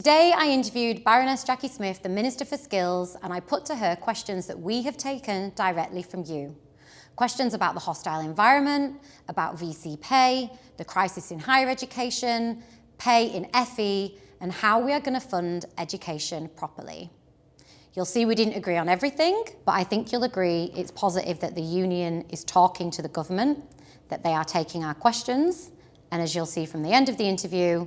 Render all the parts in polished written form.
Today I interviewed Baroness Jacqui Smith, the Minister for Skills, and I put to her questions that we have taken directly from you. Questions about the hostile environment, about VC pay, the crisis in higher education, pay in FE, and how we are going to fund education properly. You'll see we didn't agree on everything, but I think you'll agree it's positive that the union is talking to the government, that they are taking our questions, and as you'll see from the end of the interview,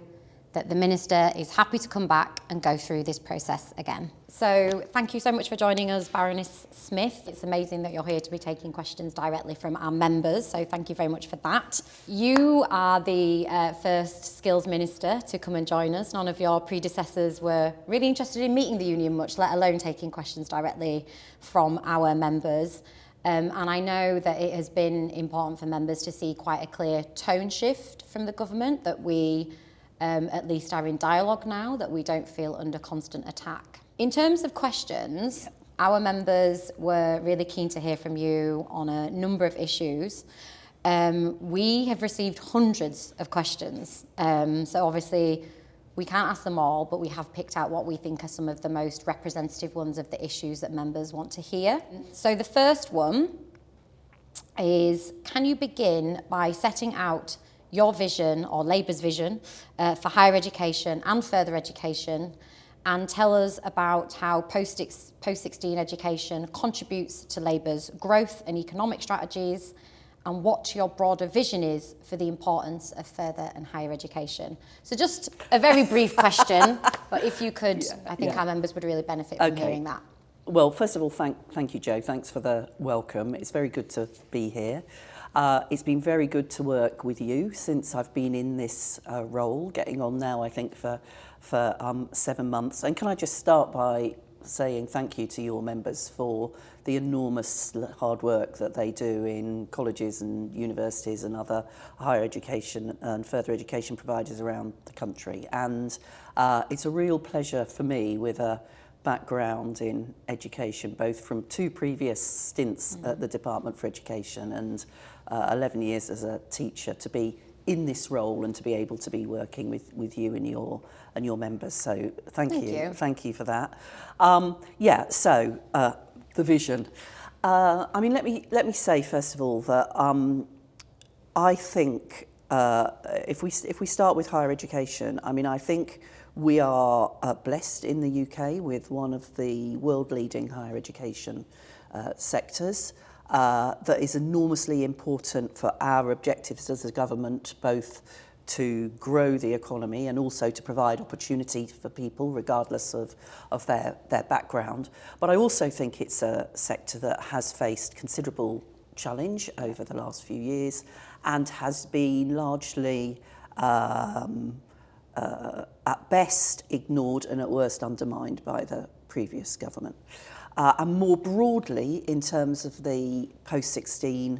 that the Minister is happy to come back and go through this process again. So thank you so much for joining us, Baroness Smith. It's amazing that you're here to be taking questions directly from our members, so thank you very much for that. You are the first Skills Minister to come and join us. None of your predecessors were really interested in meeting the union much, let alone taking questions directly from our members. And I know that it has been important for members to see quite a clear tone shift from the government, that we at least are in dialogue now, that we don't feel under constant attack. In terms of questions, our members were really keen to hear from you on a number of issues. We have received hundreds of questions, so obviously we can't ask them all, but we have picked out what we think are some of the most representative ones of the issues that members want to hear. So the first one is, can you begin by setting out your vision, or Labour's vision, for higher education and further education, and tell us about how post-16 education contributes to Labour's growth and economic strategies, and what your broader vision is for the importance of further and higher education. So just a very brief question, but if you could, I think our members would really benefit from hearing that. Well, first of all, thank you, Jo. Thanks for the welcome. It's very good to be here. It's been very good to work with you since I've been in this role, getting on now, I think, for 7 months. And can I just start by saying thank you to your members for the enormous hard work that they do in colleges and universities and other higher education and further education providers around the country. And it's a real pleasure for me, with a background in education, both from 2 previous stints at the Department for Education and 11 years as a teacher, to be in this role and to be able to be working with you and your members. So thank you for that. The vision. I mean, let me say first of all that I think if we start with higher education, I mean, I think we are blessed in the UK with one of the world-leading higher education sectors that is enormously important for our objectives as a government, both to grow the economy and also to provide opportunity for people regardless of their background. But I also think it's a sector that has faced considerable challenge over the last few years and has been largely at best ignored and at worst undermined by the previous government. And more broadly, in terms of the post-16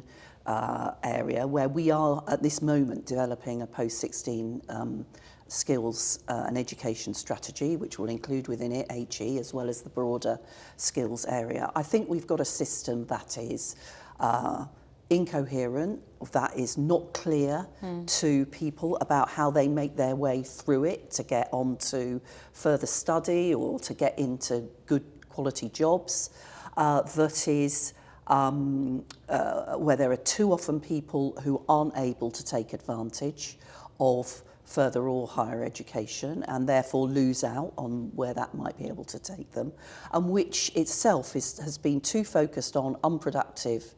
area, where we are at this moment developing a post-16 skills and education strategy, which will include within it HE as well as the broader skills area, I think we've got a system that is incoherent, that is not clear to people about how they make their way through it to get on to further study or to get into good quality jobs, that is where there are too often people who aren't able to take advantage of further or higher education and therefore lose out on where that might be able to take them, and which itself has been too focused on unproductive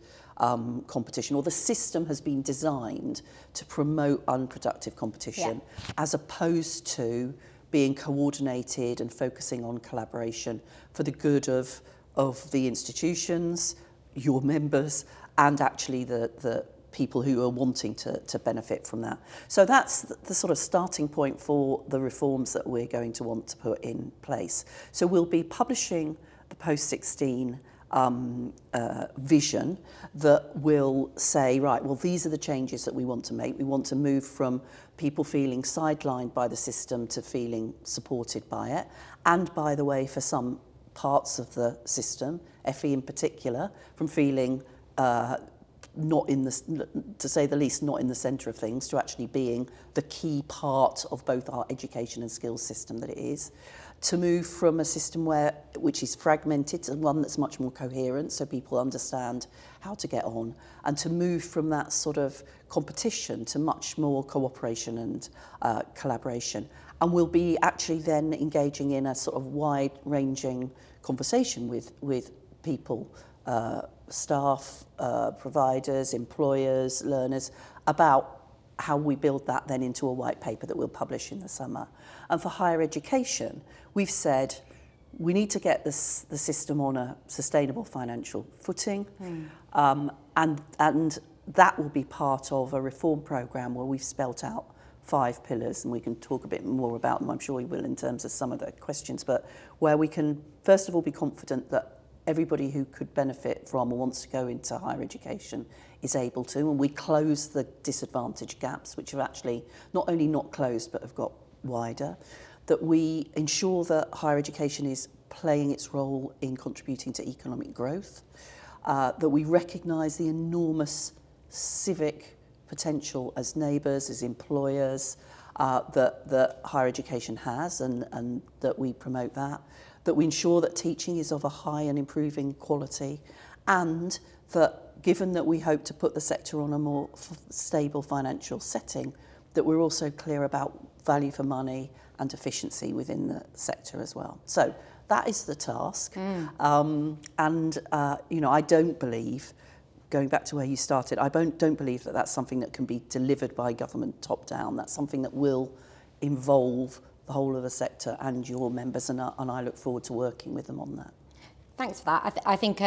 competition, or the system has been designed to promote unproductive competition as opposed to being coordinated and focusing on collaboration for the good of the institutions, your members, and actually the people who are wanting to benefit from that. So that's the sort of starting point for the reforms that we're going to want to put in place. So we'll be publishing the post-16 vision that will say, right, well, these are the changes that we want to make. We want to move from people feeling sidelined by the system to feeling supported by it. And by the way, for some parts of the system, FE in particular, from feeling not in the, to say the least, not in the centre of things, to actually being the key part of both our education and skills system that it is, to move from a system which is fragmented to one that's much more coherent so people understand how to get on, and to move from that sort of competition to much more cooperation and collaboration. And we'll be actually then engaging in a sort of wide-ranging conversation with people, staff, providers, employers, learners, about how we build that then into a white paper that we'll publish in the summer. And for higher education, we've said we need to get the system on a sustainable financial footing, and that will be part of a reform programme where we've spelt out 5 pillars, and we can talk a bit more about them, I'm sure we will, in terms of some of the questions, but where we can first of all be confident that everybody who could benefit from or wants to go into higher education is able to, and we close the disadvantage gaps, which have actually not only not closed but have got wider, that we ensure that higher education is playing its role in contributing to economic growth, that we recognise the enormous civic potential as neighbours, as employers, that higher education has, and that we promote that we ensure that teaching is of a high and improving quality, and that given that we hope to put the sector on a more stable financial setting, that we're also clear about value for money and efficiency within the sector as well. So that is the task. I don't believe, going back to where you started, I don't believe that that's something that can be delivered by government top down. That's something that will involve the whole of the sector and your members, and I look forward to working with them on that. Thanks for that. I think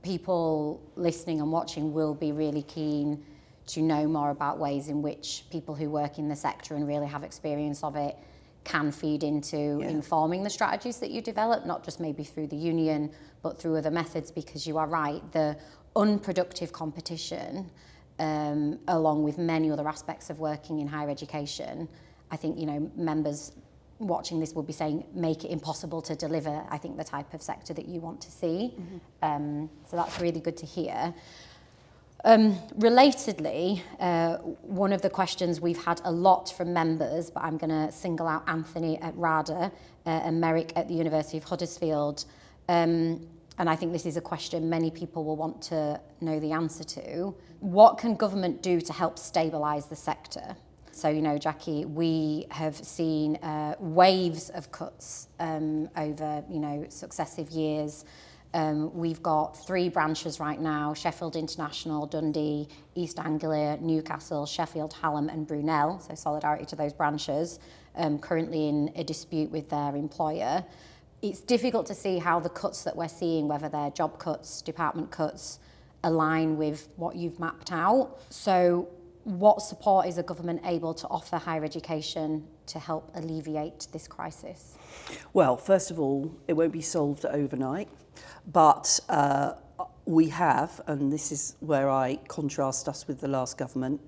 people listening and watching will be really keen to know more about ways in which people who work in the sector and really have experience of it can feed into informing the strategies that you develop, not just maybe through the union, but through other methods, because you are right, the unproductive competition, along with many other aspects of working in higher education, I think, members watching this will be saying, make it impossible to deliver, I think, the type of sector that you want to see. So that's really good to hear. Relatedly, one of the questions we've had a lot from members, but I'm going to single out Anthony at RADA and Merrick at the University of Huddersfield. And I think this is a question many people will want to know the answer to. What can government do to help stabilise the sector? So, Jacqui, we have seen waves of cuts over, successive years. We've got 3 branches right now: Sheffield International, Dundee, East Anglia, Newcastle, Sheffield, Hallam and Brunel, so solidarity to those branches, currently in a dispute with their employer. It's difficult to see how the cuts that we're seeing, whether they're job cuts, department cuts, align with what you've mapped out. So what support is the government able to offer higher education to help alleviate this crisis? Well, first of all, it won't be solved overnight, but we have, and this is where I contrast us with the last government,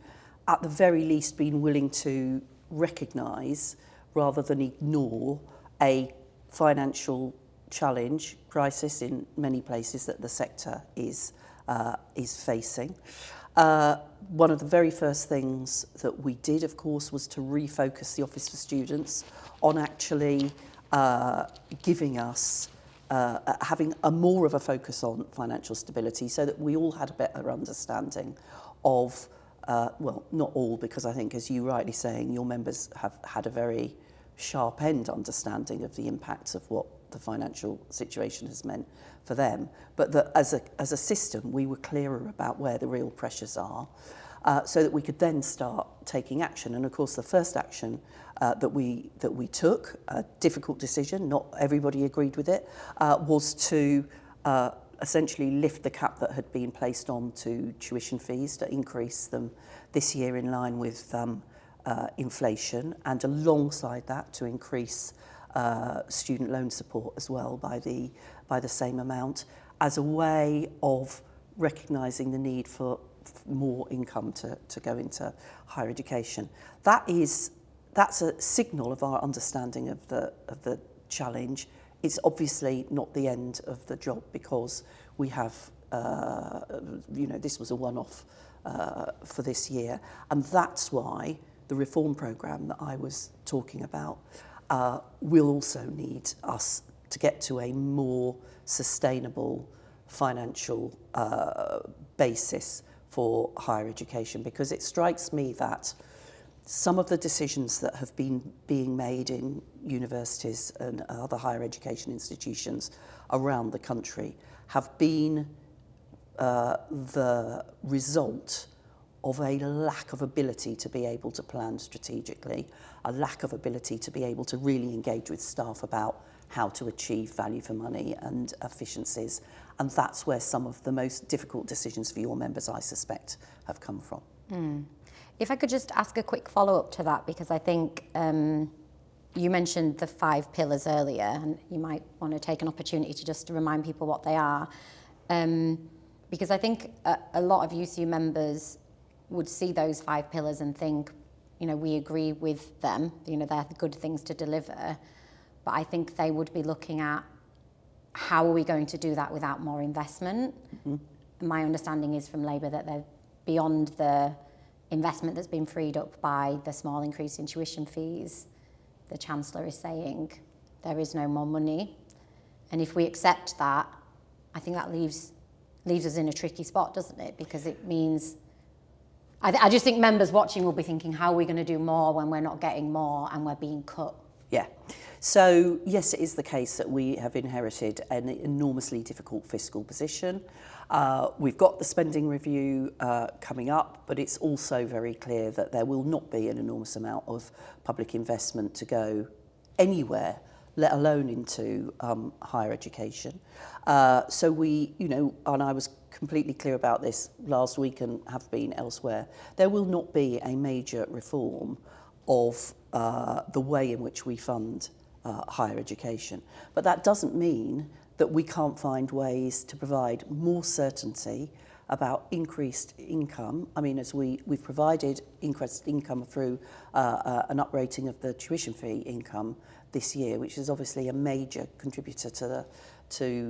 at the very least been willing to recognise, rather than ignore, a financial challenge, crisis in many places that the sector is facing. One of the very first things that we did, of course, was to refocus the Office for Students on actually giving us, having more of a focus on financial stability, so that we all had a better understanding of, well, not all, because I think, as you rightly saying, your members have had a very sharp-end understanding of the impacts of what the financial situation has meant for them, but that as a system we were clearer about where the real pressures are, so that we could then start taking action. And of course the first action that we took, a difficult decision, not everybody agreed with it, was to essentially lift the cap that had been placed on to tuition fees, to increase them this year in line with inflation, and alongside that to increase student loan support as well by the same amount, as a way of recognising the need for more income to go into higher education. That's a signal of our understanding of the challenge. It's obviously not the end of the job, because we have this was a one-off for this year. And that's why the reform programme that I was talking about will also need us to get to a more sustainable financial basis for higher education, because it strikes me that some of the decisions that have been being made in universities and other higher education institutions around the country have been the result of a lack of ability to be able to plan strategically, a lack of ability to be able to really engage with staff about how to achieve value for money and efficiencies. And that's where some of the most difficult decisions for your members, I suspect, have come from. If I could just ask a quick follow-up to that, because I think you mentioned the 5 pillars earlier, and you might want to take an opportunity to just remind people what they are. Because I think a lot of UCU members would see those 5 pillars and think, we agree with them, they're good things to deliver. But I think they would be looking at how are we going to do that without more investment? Mm-hmm. My understanding is from Labour that they're beyond the investment that's been freed up by the small increase in tuition fees. The Chancellor is saying there is no more money. And if we accept that, I think that leaves us in a tricky spot, doesn't it? Because it means, I just think members watching will be thinking, how are we going to do more when we're not getting more and we're being cut? Yeah. So, yes, it is the case that we have inherited an enormously difficult fiscal position. We've got the spending review coming up, but it's also very clear that there will not be an enormous amount of public investment to go anywhere, let alone into higher education. So we, and I was completely clear about this last week and have been elsewhere, there will not be a major reform of the way in which we fund higher education. But that doesn't mean that we can't find ways to provide more certainty about increased income. I mean, as we've provided increased income through an uprating of the tuition fee income this year, which is obviously a major contributor to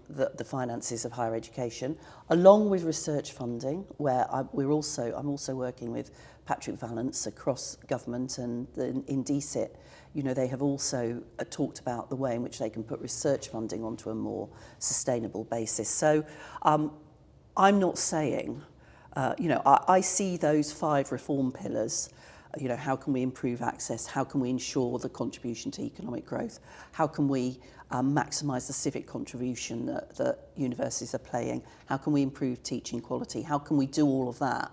the finances of higher education, along with research funding, where I'm also working with Patrick Vallance across government and in DSIT. They have also talked about the way in which they can put research funding onto a more sustainable basis. So I'm not saying, I see those 5 reform pillars. How can we improve access? How can we ensure the contribution to economic growth? How can we maximise the civic contribution that universities are playing? How can we improve teaching quality? How can we do all of that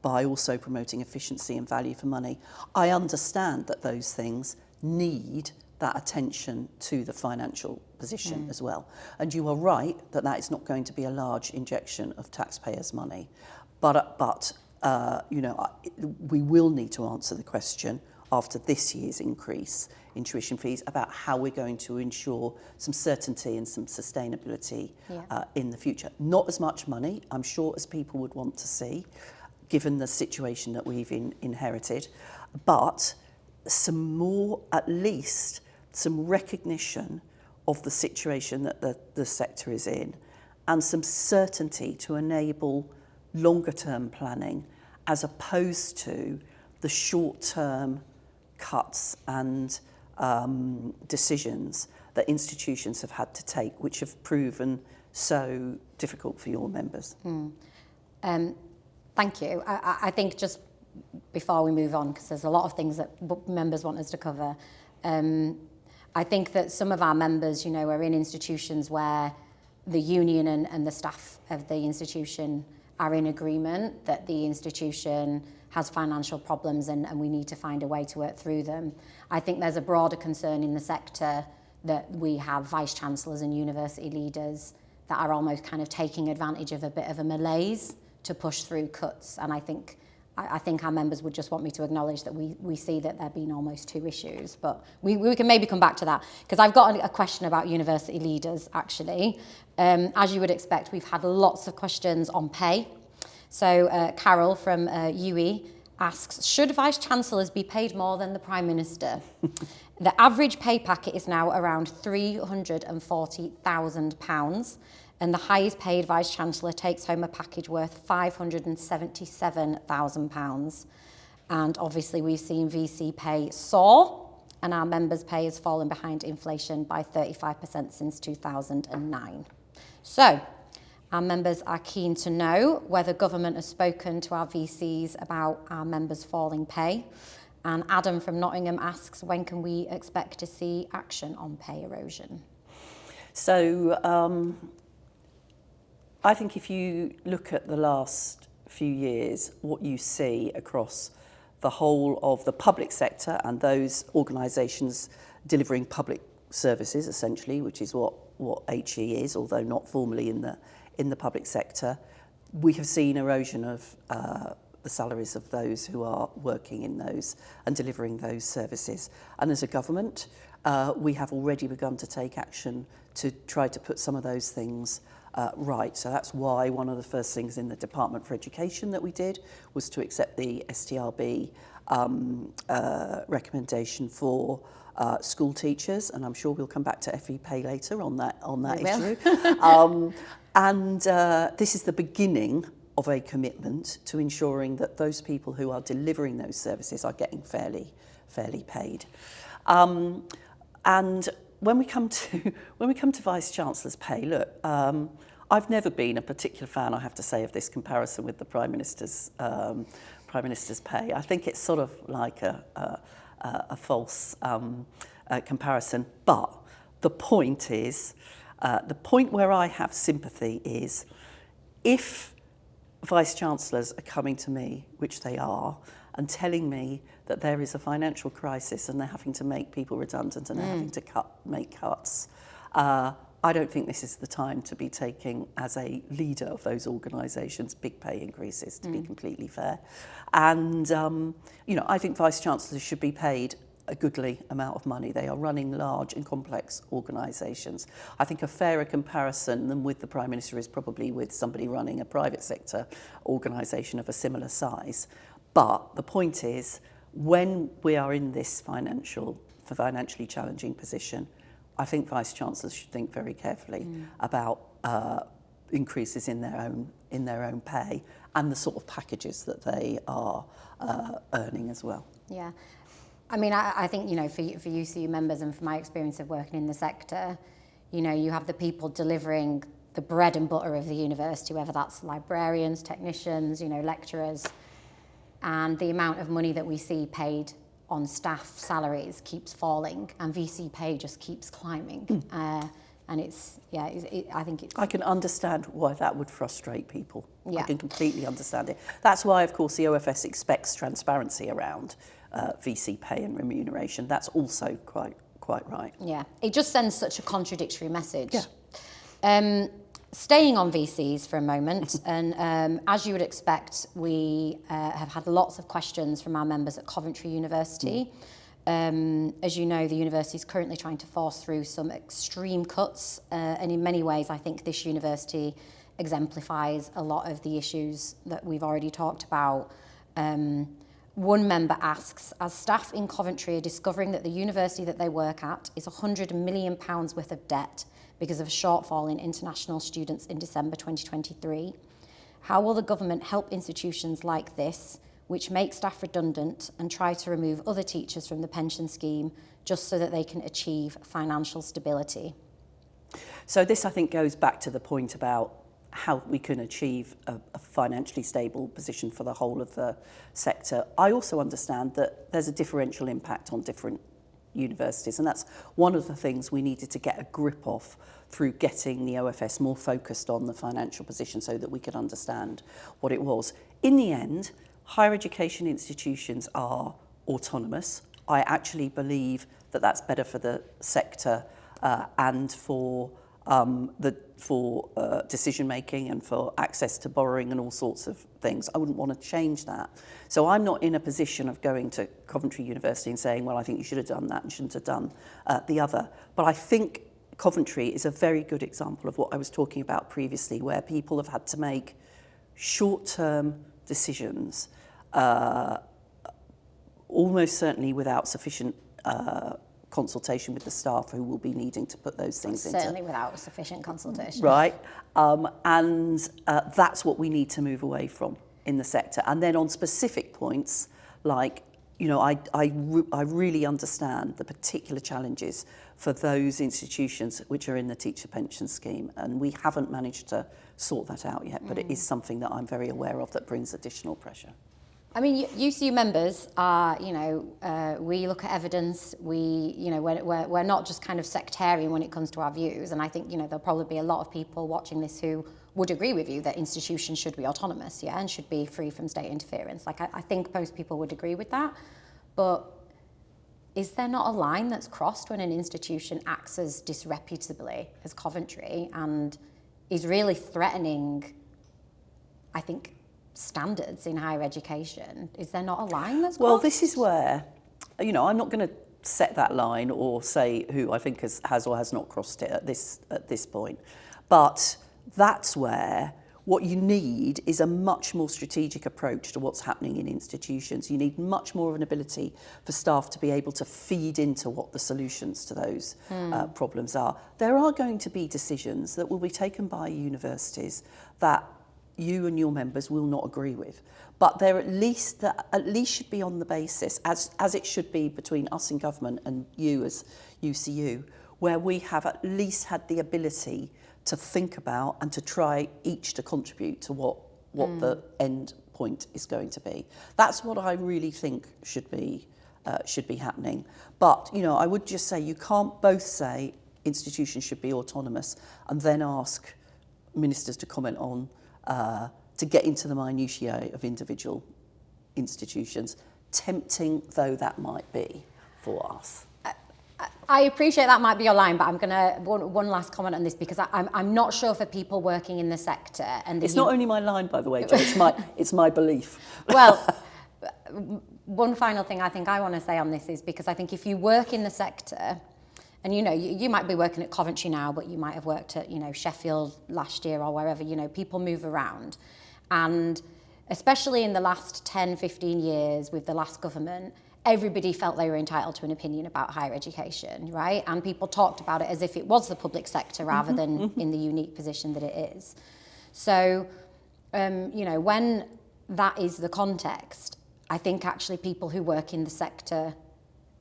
by also promoting efficiency and value for money? I understand that those things need that attention to the financial position as well. And you are right that is not going to be a large injection of taxpayers' money. But we will need to answer the question after this year's increase in tuition fees about how we're going to ensure some certainty and some sustainability in the future. Not as much money, I'm sure, as people would want to see, given the situation that we've inherited, but some more, at least, some recognition of the situation that the sector is in, and some certainty to enable longer term planning as opposed to the short-term cuts and decisions that institutions have had to take, which have proven so difficult for your members. Thank you. I think just before we move on, because there's a lot of things that members want us to cover, I think that some of our members, are in institutions where the union and the staff of the institution are in agreement that the institution has financial problems and we need to find a way to work through them. I think there's a broader concern in the sector that we have vice-chancellors and university leaders that are almost kind of taking advantage of a bit of a malaise to push through cuts. And I think our members would just want me to acknowledge that we see that there have been almost 2 issues. But we can maybe come back to that, because I've got a question about university leaders, actually. As you would expect, we've had lots of questions on pay. So Carol from UE asks, should Vice-Chancellors be paid more than the Prime Minister? The average pay packet is now around £340,000, and the highest paid Vice-Chancellor takes home a package worth £577,000. And obviously we've seen VC pay soar, and our members' pay has fallen behind inflation by 35% since 2009. So, our members are keen to know whether government has spoken to our VCs about our members' falling pay. And Adam from Nottingham asks, when can we expect to see action on pay erosion? So, I think if you look at the last few years, what you see across the whole of the public sector and those organisations delivering public services, essentially, which is what HE is, although not formally in the public sector, we have seen erosion of the salaries of those who are working in those and delivering those services. And as a government, we have already begun to take action to try to put some of those things right. So that's why one of the first things in the Department for Education that we did was to accept the STRB recommendation for school teachers, and I'm sure we'll come back to FE pay later on that issue. This is the beginning of a commitment to ensuring that those people who are delivering those services are getting fairly paid. And when we come to Vice-Chancellor's pay, look, I've never been a particular fan, I have to say, of this comparison with the Prime Minister's pay. I think it's sort of like a false comparison. But the point is, the point where I have sympathy is, if Vice-Chancellors are coming to me, which they are, and telling me that there is a financial crisis and they're having to make people redundant and they're having to make cuts, I don't think this is the time to be taking, as a leader of those organisations, big pay increases, to be completely fair. And, I think Vice-Chancellors should be paid a goodly amount of money. They are running large and complex organisations. I think a fairer comparison than with the Prime Minister is probably with somebody running a private sector organisation of a similar size. But the point is, when we are in this financially challenging position, I think Vice-Chancellors should think very carefully about increases in their own pay and the sort of packages that they are earning as well. Yeah. I mean, I think, for UCU members and from my experience of working in the sector, you have the people delivering the bread and butter of the university, whether that's librarians, technicians, lecturers, and the amount of money that we see paid on staff salaries keeps falling, and VC pay just keeps climbing. And I can understand why that would frustrate people. Yeah. I can completely understand it. That's why, of course, the OFS expects transparency around VC pay and remuneration. That's also quite right. Yeah, it just sends such a contradictory message. Yeah. Staying on VCs for a moment, and as you would expect, we have had lots of questions from our members at Coventry University. As you know, the university is currently trying to force through some extreme cuts, and in many ways I think this university exemplifies a lot of the issues that we've already talked about. One member asks, as staff in Coventry are discovering that the university that they work at is £100 million worth of debt because of a shortfall in international students in December 2023, how will the government help institutions like this, which make staff redundant, and try to remove other teachers from the pension scheme just so that they can achieve financial stability? So this, I think, goes back to the point about how we can achieve a financially stable position for the whole of the sector. I also understand that there's a differential impact on different universities, and that's one of the things we needed to get a grip of through getting the OFS more focused on the financial position so that we could understand what it was. In the end, higher education institutions are autonomous. I actually believe that that's better for the sector and for decision making and for access to borrowing and all sorts of things. I wouldn't want to change that. So I'm not in a position of going to Coventry University and saying, well, I think you should have done that and shouldn't have done the other. But I think Coventry is a very good example of what I was talking about previously, where people have had to make short-term decisions, almost certainly without sufficient consultation with the staff who will be needing to put those things into. Certainly without sufficient consultation. Right. And that's what we need to move away from in the sector. And then on specific points, like, you know, I really understand the particular challenges for those institutions which are in the teacher pension scheme. And we haven't managed to sort that out yet, but it is something that I'm very aware of that brings additional pressure. I mean, UCU members are, you know, we look at evidence, we're not just kind of sectarian when it comes to our views. And I think, you know, there'll probably be a lot of people watching this who would agree with you that institutions should be autonomous, yeah, and should be free from state interference. Like, I think most people would agree with that. But is there not a line that's crossed when an institution acts as disreputably as Coventry and is really threatening, I think, standards in higher education? Is there not a line that's crossed? Well, this is where, you know, I'm not going to set that line or say who I think has or has not crossed it at this point. But that's where what you need is a much more strategic approach to what's happening in institutions. You need much more of an ability for staff to be able to feed into what the solutions to those problems are. There are going to be decisions that will be taken by universities that you and your members will not agree with, but they're at least should be on the basis, as it should be between us in government and you as UCU, where we have at least had the ability to think about and to try each to contribute to what the end point is going to be. That's what I really think should be happening. But, you know, I would just say you can't both say institutions should be autonomous and then ask ministers to comment on to get into the minutiae of individual institutions, tempting though that might be for us. I appreciate that might be your line, but I'm going to one last comment on this because I'm not sure for people working in the sector. And it's not only my line, by the way, Jo, it's my belief. Well, one final thing I think I want to say on this is because I think if you work in the sector, and you know, you might be working at Coventry now, but you might have worked at, you know, Sheffield last year or wherever, you know, people move around. And especially in the last 10, 15 years with the last government, everybody felt they were entitled to an opinion about higher education, right? And people talked about it as if it was the public sector rather than in the unique position that it is. So, you know, when that is the context, I think actually people who work in the sector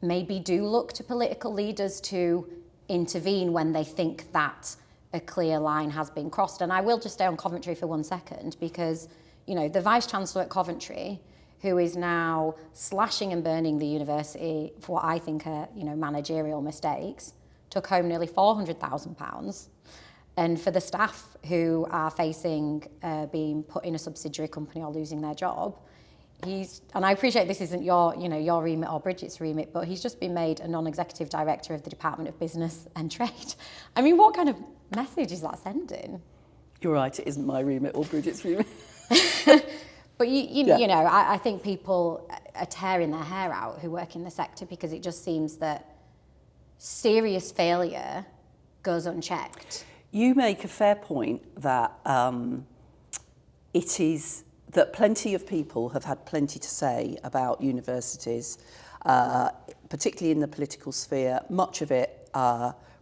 maybe do look to political leaders to intervene when they think that a clear line has been crossed. And I will just stay on Coventry for 1 second because, you know, the Vice-Chancellor at Coventry, who is now slashing and burning the university for what I think are, you know, managerial mistakes, took home nearly £400,000. And for the staff who are facing being put in a subsidiary company or losing their job, and I appreciate this isn't your remit or Bridget's remit, but he's just been made a non-executive director of the Department of Business and Trade. I mean, what kind of message is that sending? You're right, it isn't my remit or Bridget's remit. But you know, I think people are tearing their hair out who work in the sector because it just seems that serious failure goes unchecked. You make a fair point that it is that plenty of people have had plenty to say about universities, particularly in the political sphere, much of it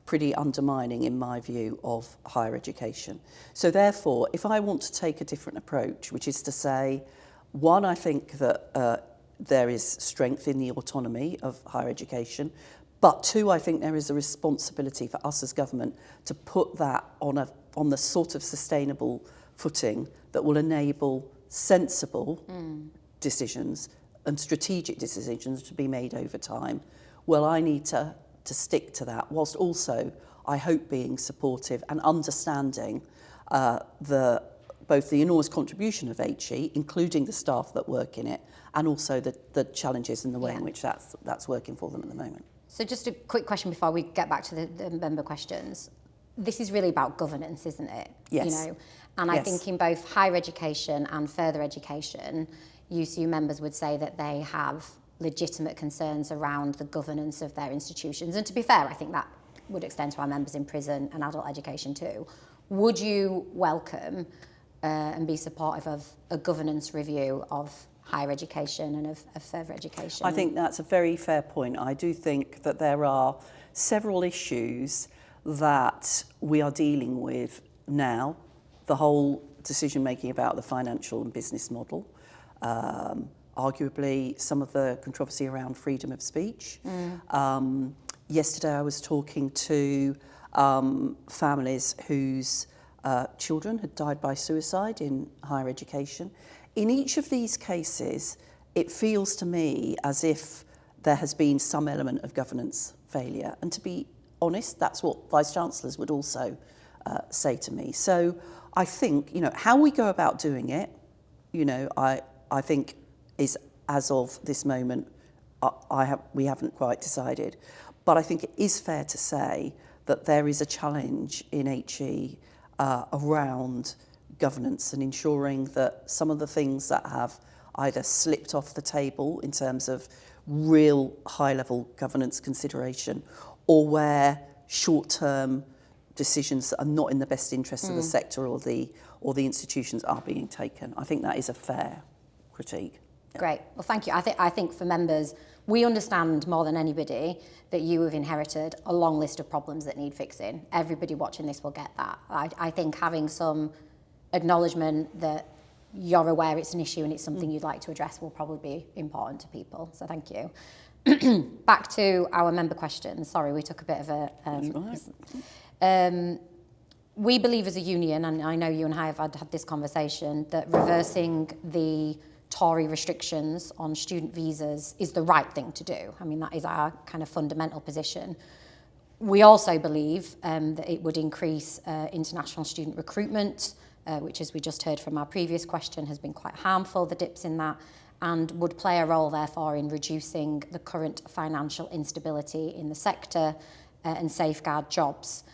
pretty undermining, in my view, of higher education. So therefore, if I want to take a different approach, which is to say, one, I think that there is strength in the autonomy of higher education, but two, I think there is a responsibility for us as government to put that on the sort of sustainable footing that will enable sensible decisions and strategic decisions to be made over time. Well, I need to stick to that, whilst also, I hope, being supportive and understanding both the enormous contribution of HE, including the staff that work in it, and also the challenges and the way in which that's working for them at the moment. So just a quick question before we get back to the member questions. This is really about governance, isn't it? Yes. You know, and I think in both higher education and further education, UCU members would say that they have legitimate concerns around the governance of their institutions. And to be fair, I think that would extend to our members in prison and adult education too. Would you welcome and be supportive of a governance review of higher education and of further education. I think that's a very fair point. I do think that there are several issues that we are dealing with now. The whole decision making about the financial and business model, arguably some of the controversy around freedom of speech. Yesterday I was talking to families whose children had died by suicide in higher education. In each of these cases, it feels to me as if there has been some element of governance failure. And to be honest, that's what Vice-Chancellors would also say to me. So I think, how we go about doing it, I think is, as of this moment, we haven't quite decided. But I think it is fair to say that there is a challenge in HE around governance and ensuring that some of the things that have either slipped off the table in terms of real high-level governance consideration, or where short-term decisions that are not in the best interest of the sector or the institutions are being taken. I think that is a fair critique. Yeah. Great. Well, thank you. I think for members, we understand more than anybody that you have inherited a long list of problems that need fixing. Everybody watching this will get that. I think having some acknowledgement that you're aware it's an issue and it's something you'd like to address will probably be important to people. So thank you. Back to our member questions. Sorry, we took a bit of a... we believe as a union, and I know you and I have had this conversation, that reversing the Tory restrictions on student visas is the right thing to do. I mean, that is our kind of fundamental position. We also believe that it would increase international student recruitment, which, as we just heard from our previous question, has been quite harmful, the dips in that, and would play a role, therefore, in reducing the current financial instability in the sector and safeguard jobs.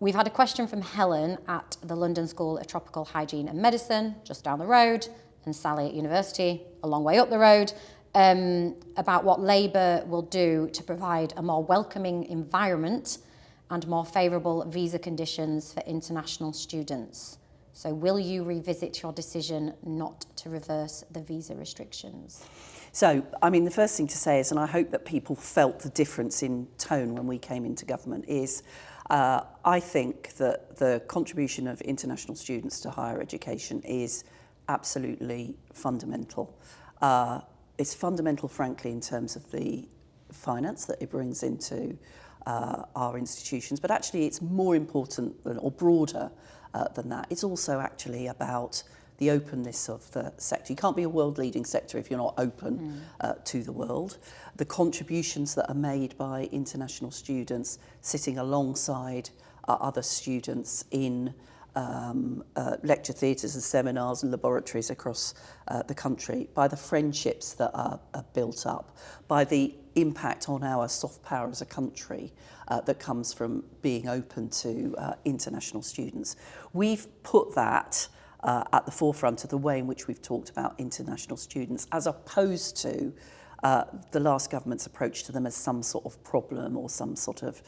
We've had a question from Helen at the London School of Tropical Hygiene and Medicine, just down the road, and Sally at university, a long way up the road, about what Labour will do to provide a more welcoming environment and more favourable visa conditions for international students. So will you revisit your decision not to reverse the visa restrictions? So, I mean, the first thing to say is, and I hope that people felt the difference in tone when we came into government, is I think that the contribution of international students to higher education is absolutely fundamental. It's fundamental, frankly, in terms of the finance that it brings into our institutions, but actually it's more important than, or broader than that. It's also actually about the openness of the sector. You can't be a world-leading sector if you're not open to the world. The contributions that are made by international students sitting alongside other students in lecture theatres and seminars and laboratories across the country, by the friendships that are built up, by the impact on our soft power as a country that comes from being open to international students. We've put that at the forefront of the way in which we've talked about international students, as opposed to the last government's approach to them as some sort of problem or some sort of,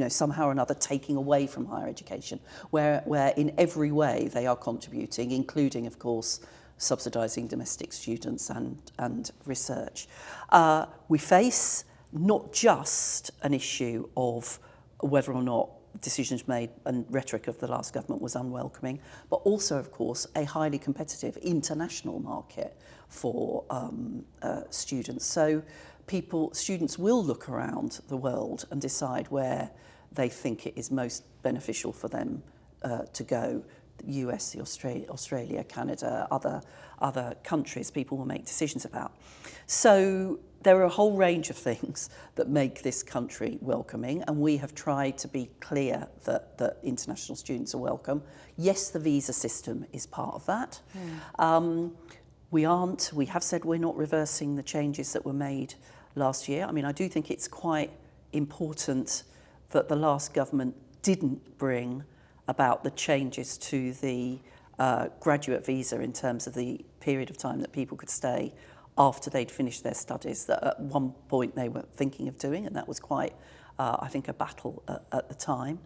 somehow or another taking away from higher education, where in every way they are contributing, including, of course, subsidising domestic students and research. We face not just an issue of whether or not decisions made and rhetoric of the last government was unwelcoming, but also, of course, a highly competitive international market for students. So students will look around the world and decide where they think it is most beneficial for them to go. The US, Australia, Canada, other countries people will make decisions about. So there are a whole range of things that make this country welcoming, and we have tried to be clear that international students are welcome. Yes, the visa system is part of that. We have said we're not reversing the changes that were made last year. I mean, I do think it's quite important that the last government didn't bring about the changes to the graduate visa in terms of the period of time that people could stay after they'd finished their studies that at one point they were thinking of doing, and that was quite, I think, a battle at the time.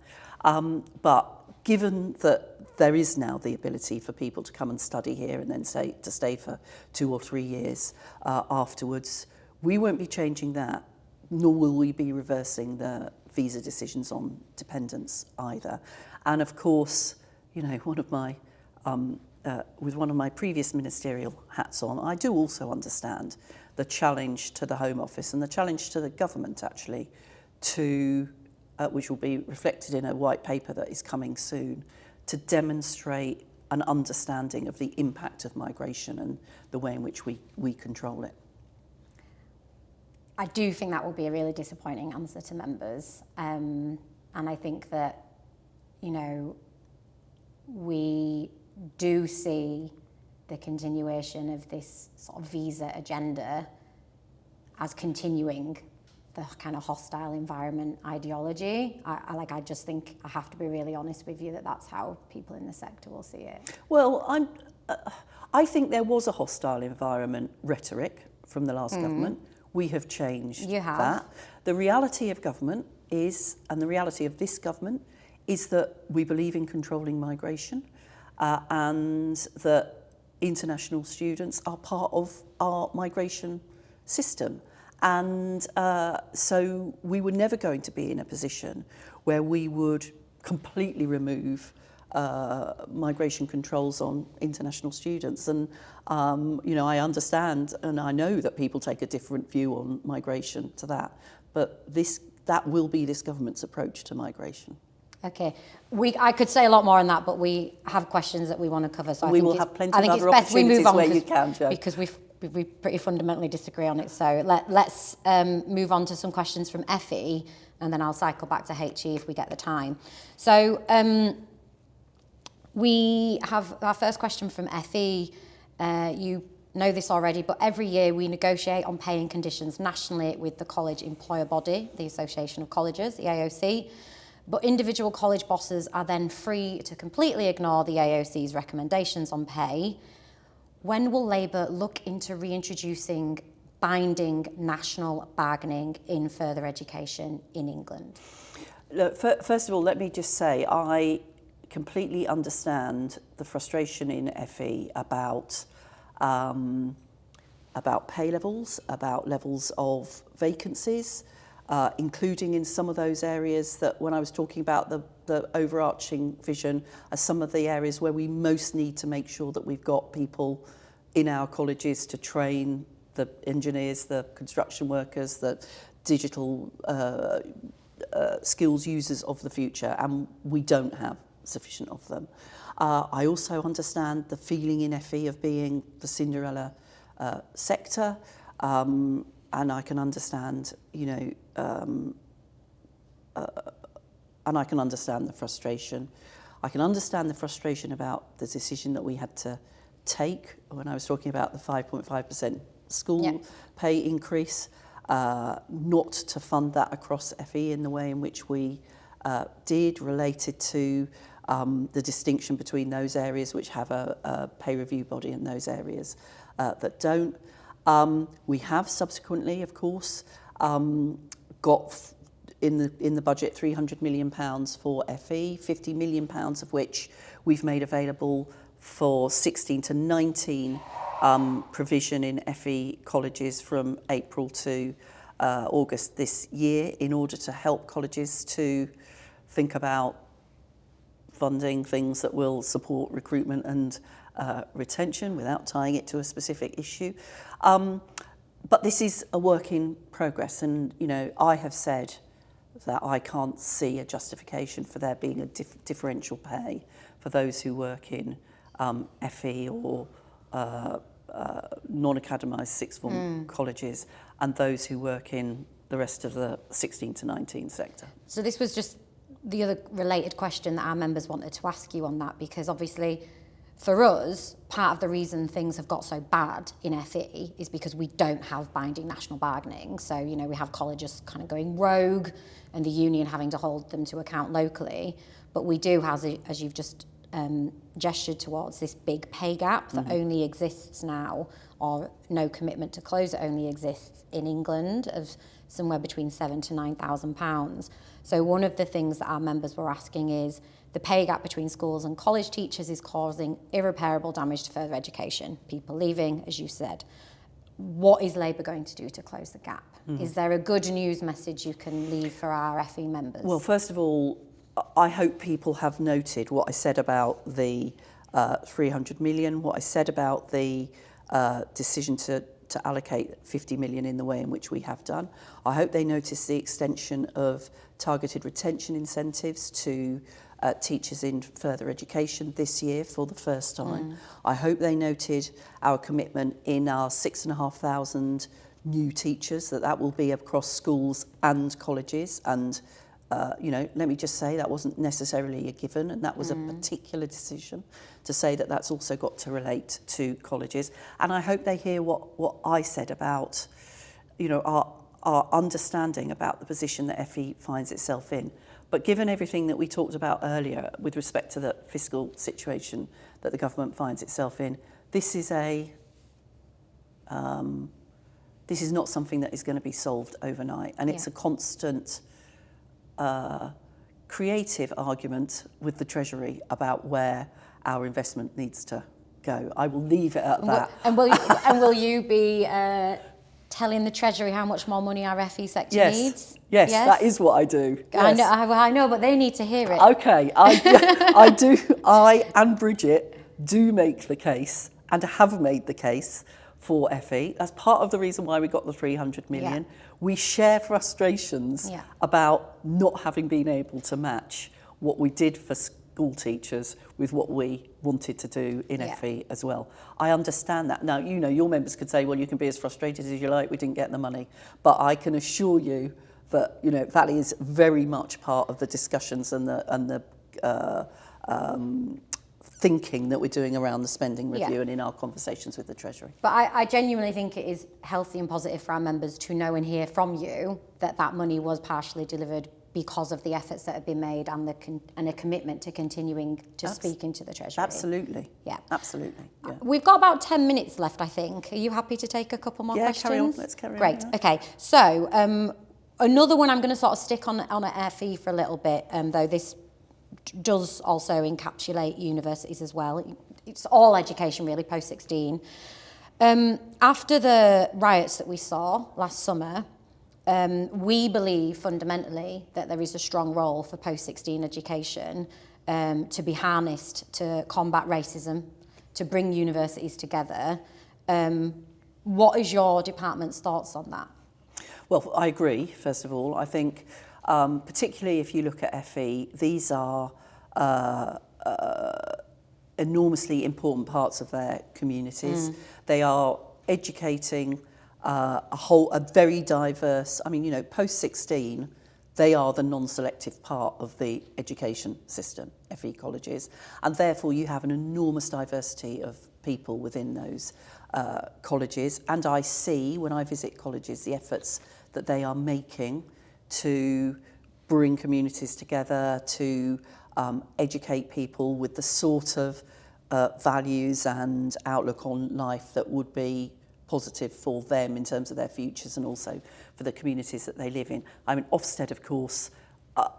But given that there is now the ability for people to come and study here and then stay for 2 or 3 years afterwards, we won't be changing that, nor will we be reversing the visa decisions on dependents either. And of course, you know, with one of my previous ministerial hats on, I do also understand the challenge to the Home Office and the challenge to the government actually to, which will be reflected in a white paper that is coming soon, to demonstrate an understanding of the impact of migration and the way in which we control it. I do think that will be a really disappointing answer to members. And I think that, you know, we do see the continuation of this sort of visa agenda as continuing the kind of hostile environment ideology. I just think I have to be really honest with you that that's how people in the sector will see it. Well, I think there was a hostile environment rhetoric from the last government. We have changed that. The reality of government is, and the reality of this government, is that we believe in controlling migration and that international students are part of our migration system. And so we were never going to be in a position where we would completely remove migration controls on international students. And, you know, I understand and I know that people take a different view on migration to that, but that will be this government's approach to migration. Okay, I could say a lot more on that, but we have questions that we want to cover. So we will have plenty of other opportunities where you can, Jo. Because we pretty fundamentally disagree on it. So let's move on to some questions from Effie, and then I'll cycle back to HE if we get the time. So we have our first question from Effie. You know this already, but every year we negotiate on pay and conditions nationally with the college employer body, the Association of Colleges, the AOC. But individual college bosses are then free to completely ignore the AOC's recommendations on pay. When will Labour look into reintroducing binding national bargaining in further education in England? Look, first of all, let me just say I completely understand the frustration in FE about pay levels, about levels of vacancies, including in some of those areas that when I was talking about the overarching vision are some of the areas where we most need to make sure that we've got people in our colleges to train the engineers, the construction workers, the digital skills users of the future, and we don't have sufficient of them. I also understand the feeling in FE of being the Cinderella sector, and I can understand, you know, and I can understand the frustration. I can understand the frustration about the decision that we had to take when I was talking about the 5.5% school pay increase, not to fund that across FE in the way in which we did, related to the distinction between those areas which have a pay review body and those areas that don't. We have subsequently, of course, got in the budget £300 million for FE, £50 million of which we've made available for 16 to 19 provision in FE colleges from April to August this year, in order to help colleges to think about funding things that will support recruitment and retention without tying it to a specific issue. But this is a work in progress, and you know, I have said that I can't see a justification for there being a differential pay for those who work in FE or non-academised sixth form colleges and those who work in the rest of the 16 to 19 sector. So this was just the other related question that our members wanted to ask you on that, because obviously for us, part of the reason things have got so bad in FE is because we don't have binding national bargaining. So, you know, we have colleges kind of going rogue and the union having to hold them to account locally. But we do, as you've just gestured towards this big pay gap that only exists now, or no commitment to close, it only exists in England, of somewhere between £7,000 to £9,000. So one of the things that our members were asking is, the pay gap between schools and college teachers is causing irreparable damage to further education, people leaving, as you said. What is Labour going to do to close the gap? Is there a good news message you can leave for our FE members? Well, first of all, I hope people have noted what I said about the 300 million, what I said about the decision to allocate 50 million in the way in which we have done. I hope they notice the extension of targeted retention incentives to teachers in further education this year for the first time. I hope they noted our commitment in our 6,500 new teachers, that will be across schools and colleges. And let me just say that wasn't necessarily a given, and that was a particular decision to say that that's also got to relate to colleges. And I hope they hear what I said about, our understanding about the position that FE finds itself in. But given everything that we talked about earlier with respect to the fiscal situation that the government finds itself in, this is not something that is going to be solved overnight, and it's a constant creative argument with the Treasury about where our investment needs to go. I will leave it at that. And will you be telling the Treasury how much more money our FE sector needs? Yes, that is what I do. Yes. I know, but they need to hear it. Okay, I do. I and Bridget do make the case, and have made the case, for FE. That's part of the reason why we got the 300 million. Yeah. We share frustrations about not having been able to match what we did for school teachers with what we wanted to do in FE as well. I understand that. Now, your members could say, well, you can be as frustrated as you like, we didn't get the money. But I can assure you that, that is very much part of the discussions and the thinking that we're doing around the spending review and in our conversations with the Treasury. But I genuinely think it is healthy and positive for our members to know and hear from you that money was partially delivered because of the efforts that have been made and a commitment to continuing to speak into the Treasury. Absolutely. Yeah. Absolutely. Yeah. We've got about 10 minutes left, I think. Are you happy to take a couple more questions? Carry on. Let's carry on. Great. Okay. So another one I'm going to sort of stick on FE for a little bit, though this does also encapsulate universities as well. It's all education really, post-16. After the riots that we saw last summer, we believe fundamentally that there is a strong role for post-16 education to be harnessed to combat racism, to bring universities together. What is your department's thoughts on that? Well, I agree, first of all. I think particularly if you look at FE, these are enormously important parts of their communities. They are educating a very diverse, post-16, they are the non-selective part of the education system, FE colleges, and therefore you have an enormous diversity of people within those colleges. And I see, when I visit colleges, the efforts that they are making to bring communities together, to educate people with the sort of values and outlook on life that would be positive for them in terms of their futures and also for the communities that they live in. Ofsted, of course,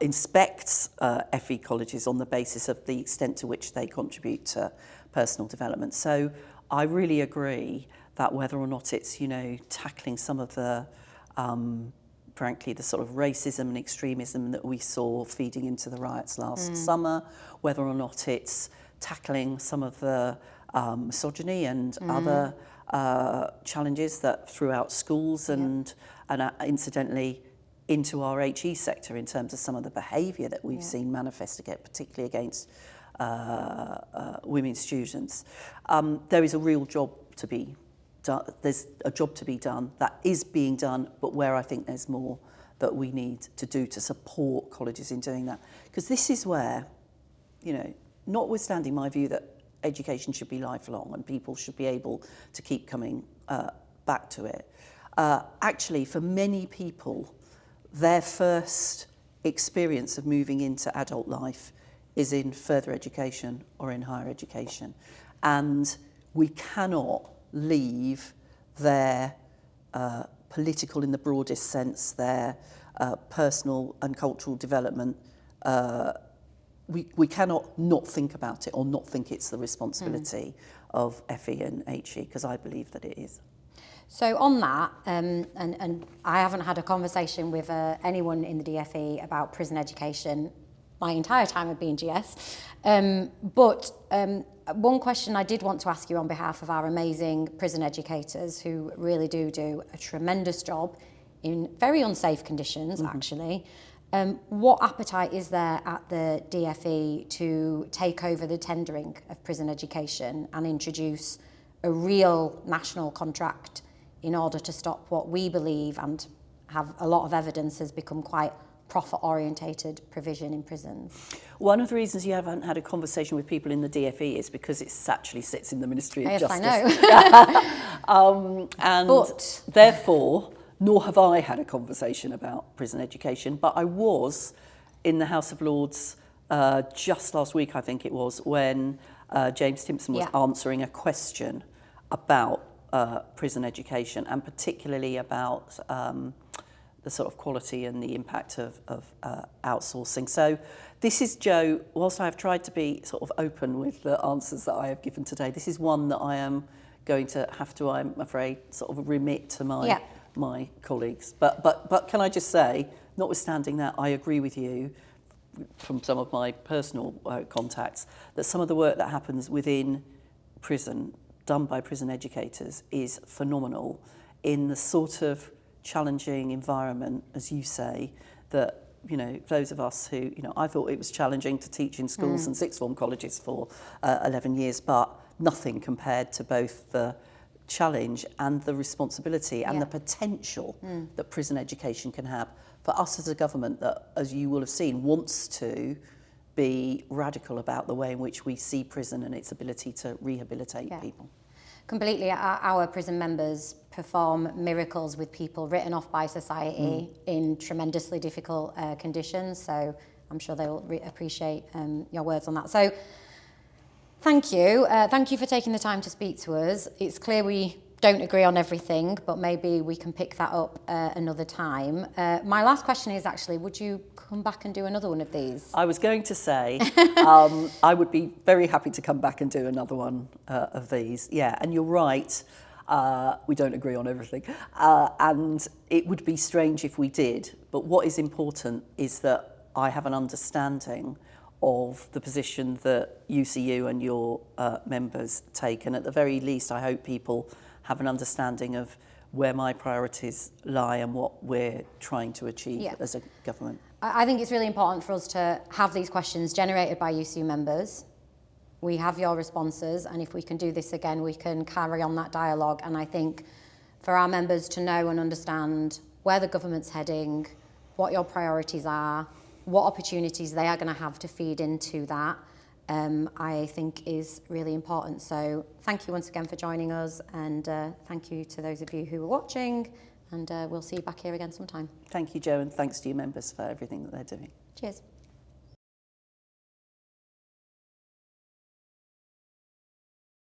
inspects FE colleges on the basis of the extent to which they contribute to personal development. So I really agree that whether or not it's, tackling some of the frankly, the sort of racism and extremism that we saw feeding into the riots last summer, whether or not it's tackling some of the misogyny and other challenges that throughout schools and incidentally into our HE sector in terms of some of the behaviour that we've seen manifest again, particularly against women students. There is a real job to be done. There's a job to be done that is being done, but where I think there's more that we need to do to support colleges in doing that. Because this is where, notwithstanding my view that education should be lifelong and people should be able to keep coming back to it, actually for many people, their first experience of moving into adult life is in further education or in higher education. And we cannot leave their political, in the broadest sense, their personal and cultural development. We cannot not think about it or not think it's the responsibility of FE and HE, because I believe that it is. So on that, and I haven't had a conversation with anyone in the DFE about prison education my entire time of being GS, but one question I did want to ask you on behalf of our amazing prison educators, who really do a tremendous job in very unsafe conditions, actually. What appetite is there at the DFE to take over the tendering of prison education and introduce a real national contract in order to stop what we believe and have a lot of evidence has become quite profit-orientated provision in prisons? One of the reasons you haven't had a conversation with people in the DFE is because it actually sits in the Ministry of Justice. I know. But therefore, nor have I had a conversation about prison education, but I was in the House of Lords just last week, I think it was, when James Timpson was answering a question about prison education, and particularly about the sort of quality and the impact of outsourcing. So this is, Joe, whilst I have tried to be sort of open with the answers that I have given today, this is one that I am going to have to, I'm afraid, sort of remit to my colleagues. But can I just say, notwithstanding that, I agree with you from some of my personal contacts that some of the work that happens within prison, done by prison educators, is phenomenal in the sort of challenging environment, as you say, that, you know, those of us who, you know, I thought it was challenging to teach in schools and sixth form colleges for 11 years, but nothing compared to both the challenge and the responsibility and the potential that prison education can have for us as a government that, as you will have seen, wants to be radical about the way in which we see prison and its ability to rehabilitate people. Completely. Our prison members perform miracles with people written off by society in tremendously difficult conditions. So I'm sure they'll appreciate your words on that. So thank you. Thank you for taking the time to speak to us. It's clear we don't agree on everything, but maybe we can pick that up another time. My last question is actually, would you come back and do another one of these? I was going to say, I would be very happy to come back and do another one of these. Yeah, and you're right, we don't agree on everything. And it would be strange if we did. But what is important is that I have an understanding of the position that UCU and your members take. And at the very least, I hope people have an understanding of where my priorities lie and what we're trying to achieve as a government. I think it's really important for us to have these questions generated by UCU members. We have your responses, and if we can do this again, we can carry on that dialogue. And I think for our members to know and understand where the government's heading, what your priorities are, what opportunities they are going to have to feed into that, I think is really important. So thank you once again for joining us, and thank you to those of you who are watching, and we'll see you back here again sometime. Thank you, Jo, and thanks to you members for everything that they're doing. Cheers.